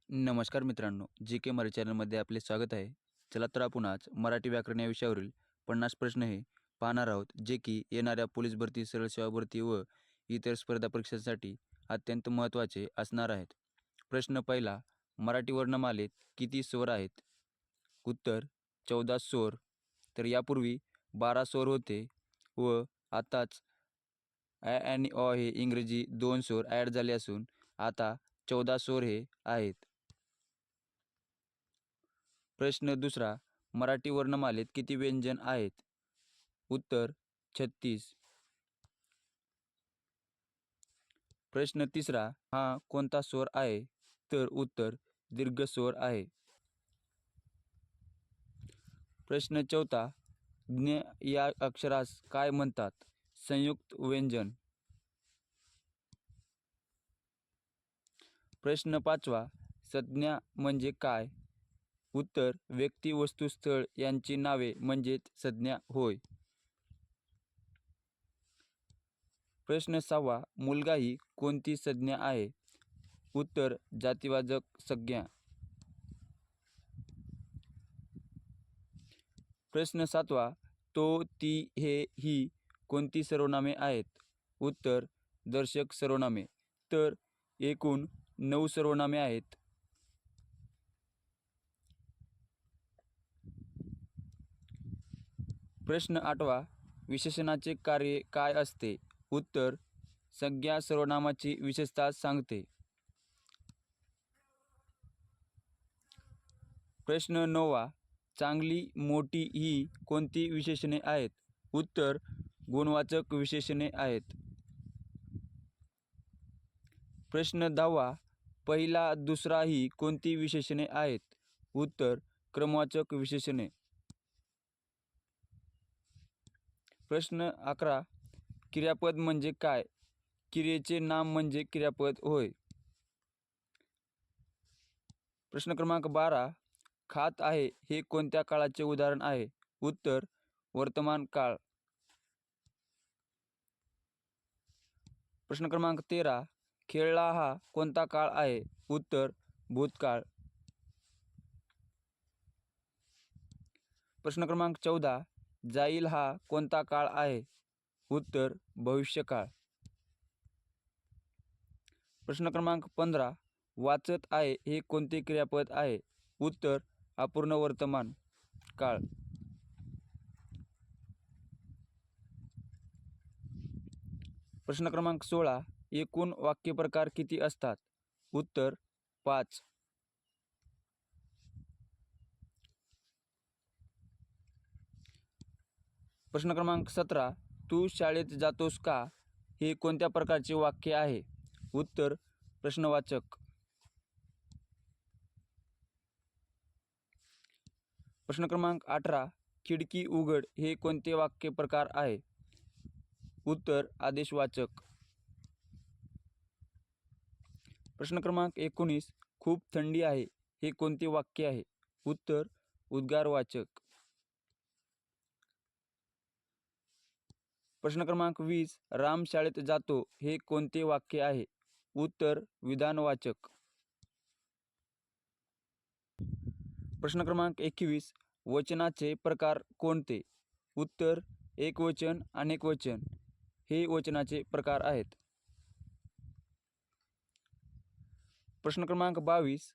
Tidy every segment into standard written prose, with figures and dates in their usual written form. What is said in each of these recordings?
नमस्कार मित्रांनो, जी के मराठी चॅनलमध्ये आपले स्वागत आहे. चला तर आपण आज मराठी व्याकरण या विषयावरील 50 प्रश्न हे पाहणार आहोत, जे की येणाऱ्या पोलीस भरती, सरळ सेवा भरती व इतर स्पर्धा परीक्षांसाठी अत्यंत महत्त्वाचे असणार आहेत. प्रश्न पहिला, मराठी वर्णमालेत किती स्वर आहेत? उत्तर 14 स्वर. तर यापूर्वी 12 स्वर होते व आताच आणि अ हे इंग्रजी 2 स्वर ॲड झाले असून आता 14 स्वर हे आहेत. प्रश्न दुसरा, मराठी वर्णमालेत किती व्यंजन आहेत? उत्तर 36. प्रश्न तिसरा, हा कोणता स्वर आहे? तर उत्तर दीर्घ स्वर आहे. प्रश्न चौथा, ज्ञ या अक्षरास काय म्हणतात? संयुक्त व्यंजन. प्रश्न पाचवा, संज्ञा म्हणजे काय? उत्तर व्यक्ती, वस्तू, स्थळ यांची नावे म्हणजेच संज्ञा होय. प्रश्न सहावा, मुलगा ही कोणती संज्ञा आहे? उत्तर जातिवाचक संज्ञा. प्रश्न सातवा, तो, ती, हे, ही कोणती सर्वनामे आहेत? उत्तर दर्शक सर्वनामे. तर एकूण 9 सर्वनामे आहेत. प्रश्न आठवा, विशेषणाचे कार्य काय असते? उत्तर संज्ञा सर्वनामाची विशेषता सांगते. प्रश्न नववा, चांगली, मोठी ही कोणती विशेषणे आहेत? उत्तर गुणवाचक विशेषणे आहेत. प्रश्न 10वा, पहिला, दुसरा ही कोणती विशेषणे आहेत? उत्तर क्रमवाचक विशेषणे. प्रश्न 11, क्रियापद म्हणजे काय? क्रियेचे नाम म्हणजे क्रियापद होय. प्रश्न क्रमांक 12, खात आहे हे कोणत्या काळाचे उदाहरण आहे? उत्तर वर्तमान काळ. प्रश्न क्रमांक 13, खेळला हा कोणता काळ आहे? उत्तर भूतकाळ. प्रश्न क्रमांक 14, जाईल हा कोणता काळ आहे? उत्तर भविष्यकाळ. प्रश्न क्रमांक 15, वाचत आहे हे कोणते क्रियापद आहे? उत्तर अपूर्ण वर्तमान काळ. प्रश्न क्रमांक 16, एकूण वाक्यप्रकार किती असतात? उत्तर 5. प्रश्न क्रमांक 17, तू शाळेत जातोस का? हे कोणत्या प्रकारचे वाक्य आहे? उत्तर प्रश्नवाचक. प्रश्न क्रमांक 18, खिडकी उघड हे कोणते वाक्य प्रकार आहे? उत्तर आदेशवाचक. प्रश्न क्रमांक 19, खूप थंडी आहे हे कोणते वाक्य आहे? उत्तर उद्गारवाचक. प्रश्न क्रमांक 20, राम शाळेत जातो हे कोणते वाक्य आहे? उत्तर विधानवाचक. प्रश्न क्रमांक 21, वचनाचे प्रकार कोणते? उत्तर एकवचन, अनेकवचन हे वचनाचे प्रकार आहेत. प्रश्न क्रमांक 22,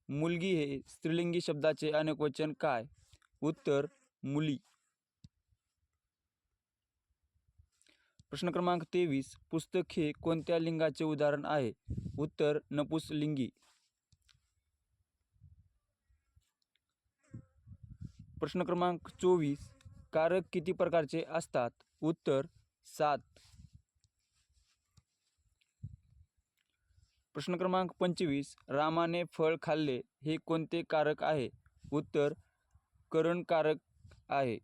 मुलगी हे स्त्रीलिंगी शब्दाचे अनेकवचन काय? उत्तर मुली. प्रश्न क्रमांक 23, पुस्तक हे कोणत्या लिंगाचे उदाहरण आहे? उत्तर नपुंसकलिंगी. प्रश्न क्रमांक 24, कारक किती प्रकारचे असतात? उत्तर 7. प्रश्न क्रमांक 25, रामाने फळ खाल्ले हे कोणते कारक आहे? उत्तर करणकारक आहे.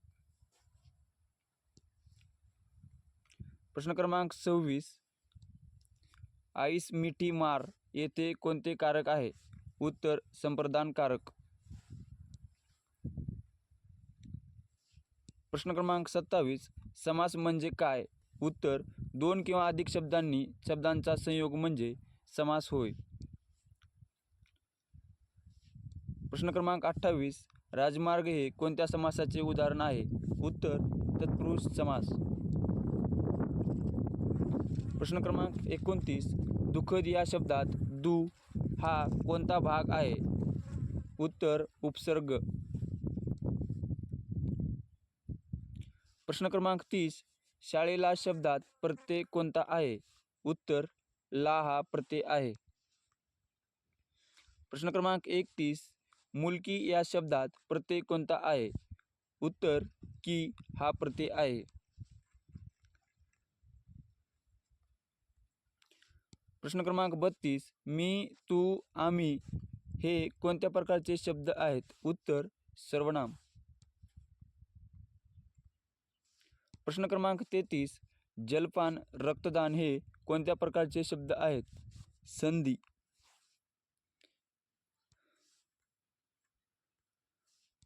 प्रश्न क्रमांक 26, आईस मिठी मार येथे कोणते कारक आहे? उत्तर संप्रदानकारक. प्रश्न क्रमांक 27, समास म्हणजे काय? उत्तर दोन किंवा अधिक शब्दांचा संयोग म्हणजे समास होय. प्रश्न क्रमांक 28. राजमार्ग हे कोणत्या समासाचे उदाहरण आहे? उत्तर तत्पुरुष समास. प्रश्न क्रमांक 29. दुःखद या शब्दात दु हा कोणता भाग आहे? उत्तर उपसर्ग. प्रश्न क्रमांक 30. शाळेला शब्दात प्रत्यय कोणता आहे? उत्तर ला हा प्रत्यय आहे. प्रश्न क्रमांक 31. मुलकी या शब्दात प्रत्यय कोणता आहे? उत्तर की हा प्रत्यय आहे. प्रश्न क्रमांक 32. मी, तू, आम्ही हे कोणत्या प्रकारचे शब्द आहेत? उत्तर सर्वनाम. प्रश्न क्रमांक 33. जलपान, रक्तदान हे कोणत्या प्रकारचे शब्द आहेत? संधी.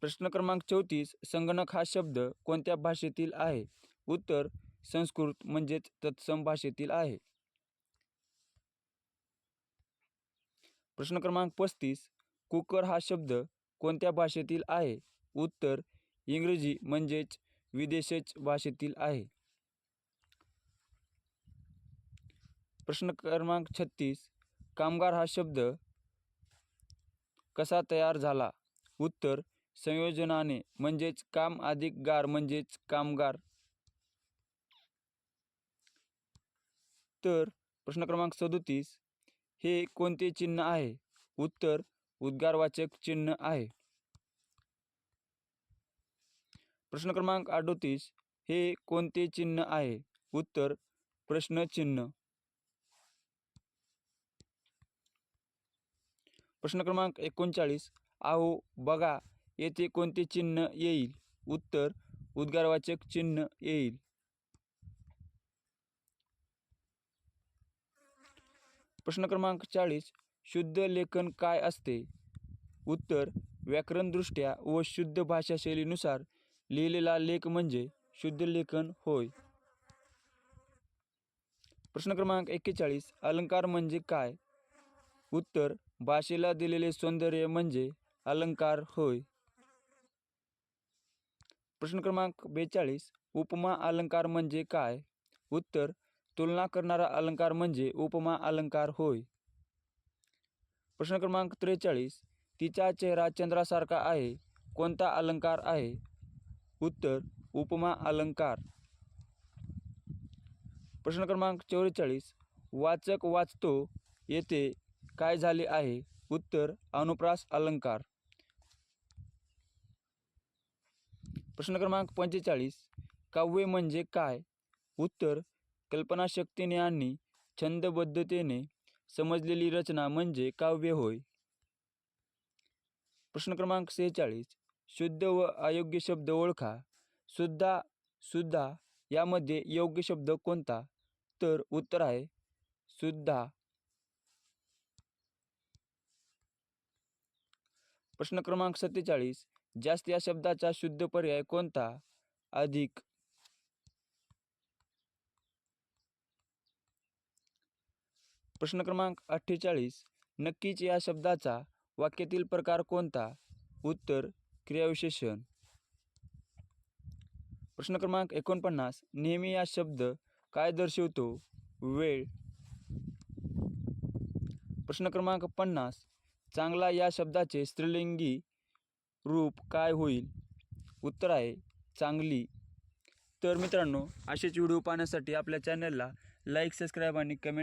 प्रश्न क्रमांक 34. संगणक हा शब्द कोणत्या भाषेतील आहे? उत्तर संस्कृत म्हणजेच तत्सम भाषेतील आहे. प्रश्न क्रमांक 35. कुकर हा शब्द कोणत्या भाषेतील आहे? उत्तर इंग्रजी म्हणजेच विदेशज भाषेतील आहे. प्रश्न क्रमांक 36. कामगार हा शब्द कसा तयार झाला? उत्तर संयोजनाने म्हणजेच काम अधिक गार म्हणजेच कामगार. तर प्रश्न क्रमांक 37. हे कोणते चिन्ह आहे? उत्तर उद्गारवाचक चिन्ह आहे. प्रश्न क्रमांक 38. हे कोणते चिन्ह आहे? उत्तर प्रश्नचिन्ह. प्रश्न क्रमांक 39. आहो, बघा येथे कोणते चिन्ह येईल? उत्तर उद्गारवाचक चिन्ह येईल. प्रश्न क्रमांक 40. शुद्ध लेखन काय असते? उत्तर व्याकरणदृष्ट्या व शुद्ध भाषाशैलीनुसार लिहिलेला लेख म्हणजे शुद्ध लेखन होय. प्रश्न क्रमांक 41. अलंकार म्हणजे काय? उत्तर भाषेला दिलेले सौंदर्य म्हणजे अलंकार होय. प्रश्न क्रमांक 42. उपमा अलंकार म्हणजे काय? उत्तर तुलना करणारा अलंकार म्हणजे उपमा अलंकार होय. प्रश्न क्रमांक 43. तिचा चेहरा चंद्रासारखा आहे कोणता अलंकार आहे? उत्तर उपमा अलंकार. प्रश्न क्रमांक 44. वाचक वाचतो येथे काय झाले आहे? उत्तर अनुप्रास अलंकार. प्रश्न क्रमांक 45. काव्य म्हणजे काय? उत्तर कल्पनाशक्तीने आणि छंदबद्धतेने समजलेली रचना म्हणजे काव्य होय. प्रश्न क्रमांक 46. शुद्ध व अयोग्य शब्द ओळखा. सुद्धा यामध्ये योग्य शब्द कोणता? तर उत्तर आहे सुद्धा. प्रश्न क्रमांक 47. जास्त या शब्दाचा शुद्ध पर्याय कोणता? अधिक. प्रश्न क्रमांक 48. नक्कीच या शब्दाचा वाक्यातील प्रकार कोणता? उत्तर क्रियाविशेषण. प्रश्न क्रमांक 49. नेहमी या शब्द काय दर्शवतो? वेळ. प्रश्न क्रमांक 50. चांगला या शब्दाचे स्त्रीलिंगी रूप काय होईल? उत्तर आहे चांगली. तर मित्रांनो, असेच व्हिडिओ पाहण्यासाठी आपल्या चॅनलला लाईक, सबस्क्राईब आणि कमेंट